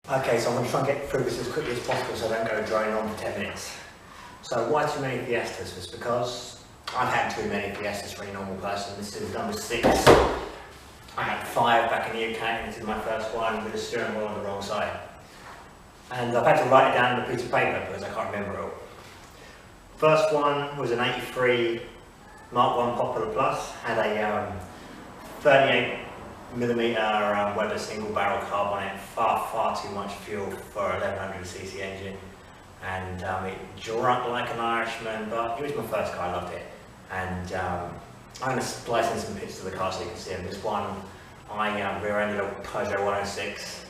Okay, so I'm going to try and get through this as quickly as possible so I don't go droning on for 10 minutes. So why too many Fiestas? Was because I've had too many Fiestas for any normal person. This is number 6. I had 5 back in the UK and this is my first one with the steering wheel on the wrong side. And I've had to write it down on a piece of paper because I can't remember it all. First one was an 83 Mark 1 Popular Plus, had a 38mm Weber single barrel carb on it, far too much fuel for a 1100cc engine, and it drunk like an Irishman, but it was my first car, I loved it. And I'm going to splice in some pictures of the car so you can see them. This one, I rear-ended a Peugeot 106.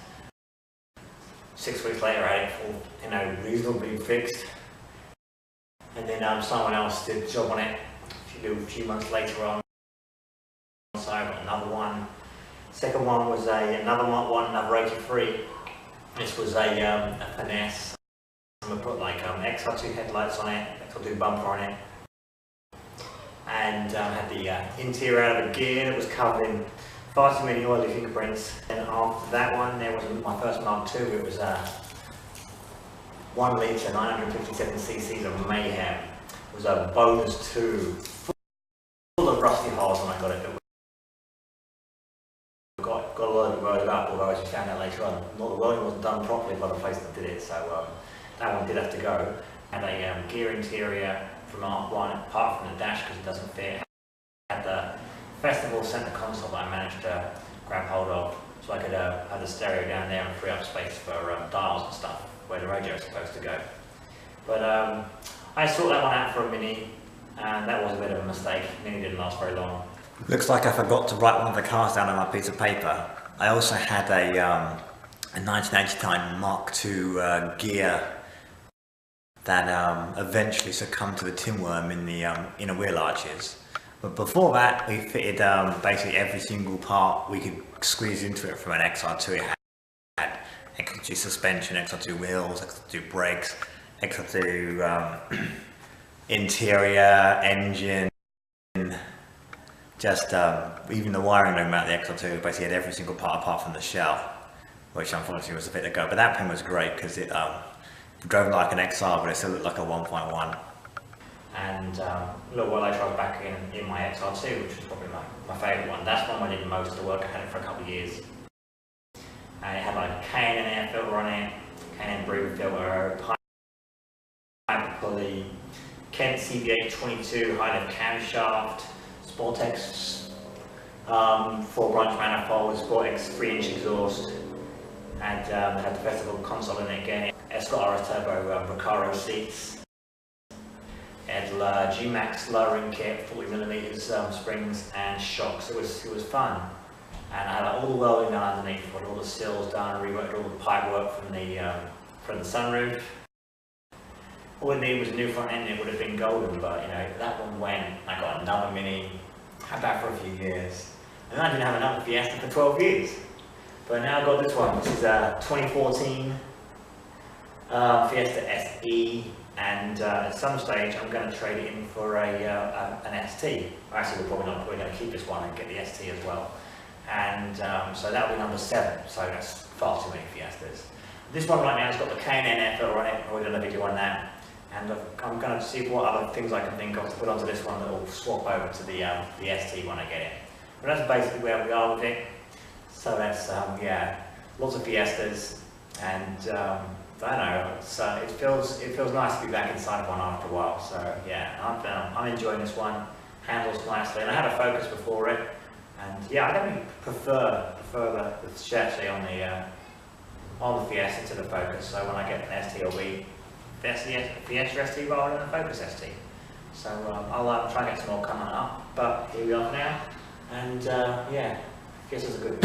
6 weeks later I had it all, reasonably fixed. And then someone else did a job on it a few months later on. So I got another one. Second one was another Mark 1, another 83. This was a finesse. I'm going to put like XR2 headlights on it, XR2 bumper on it. And had the interior out of a gear that was covered in far too many oily fingerprints. And after that one, there was my first Mark 2. It was 1 litre, 957cc of mayhem. It was a bonus 2, full of rusty holes when I got it. Got a lot of it welded up, although as we found out later on, the welding wasn't done properly by the place that did it, so that one did have to go. Had a gear interior from Mark 1, apart from the dash because it doesn't fit. Had the festival centre console that I managed to grab hold of, so I could have the stereo down there and free up space for dials and stuff, where the radio is supposed to go. But I sorted that one out for a Mini, and that was a bit of a mistake. Mini didn't last very long. Looks like I forgot to write one of the cars down on my piece of paper. I also had a 1989 Mark II gear that eventually succumbed to the tin worm in the inner wheel arches. But before that, we fitted basically every single part we could squeeze into it from an XR2. It had XR2 suspension, XR2 wheels, XR2 brakes, XR2 interior, engine. Just even the wiring loom out the XR2 basically had every single part apart from the shell, which unfortunately was a bit to go. But that pen was great because it drove like an XR, but it still looked like a 1.1. And a little while later I was back in my XR2, which was probably my favourite one. That's one I did most of the work. I had it for a couple of years. And it had like a K&N air filter on it, K&N breather filter, pipe pulley, Kent CB822 high-lift camshaft, Sportex 4-branch manifold, Sportex 3-inch exhaust, and had the festival console in it again. Escort RS Turbo Recaro seats. It had G-Max lowering kit, 40mm springs and shocks. It was fun, and I had all the welding done underneath, all the sills done, reworked all the pipe work from the sunroof. All it needed was a new front end. It would have been golden, but that one went. I got another Mini, had that for a few years, and I didn't have another Fiesta for 12 years. But now I've got this one, which is a 2014 Fiesta SE, and at some stage I'm going to trade it in for an ST. Actually, we're probably not. We're going to keep this one and get the ST as well. And so that will be number 7. So that's far too many Fiestas. This one right now has got the K&N air filter on it. We're doing a video on that. And I'm going to see what other things I can think of to put onto this one that will swap over to the ST when I get it. But that's basically where we are with it. So that's yeah, lots of Fiestas, and I don't know. It feels nice to be back inside of one after a while. So yeah, I'm enjoying this one. Handles nicely, and I had a Focus before it, and yeah, I definitely prefer the chassis on the Fiesta to the Focus. So when I get an ST, it'll be Fiesta ST rather than a Focus ST. So I'll try and get some more coming up, but here we are now, and yeah, Fiestas are good.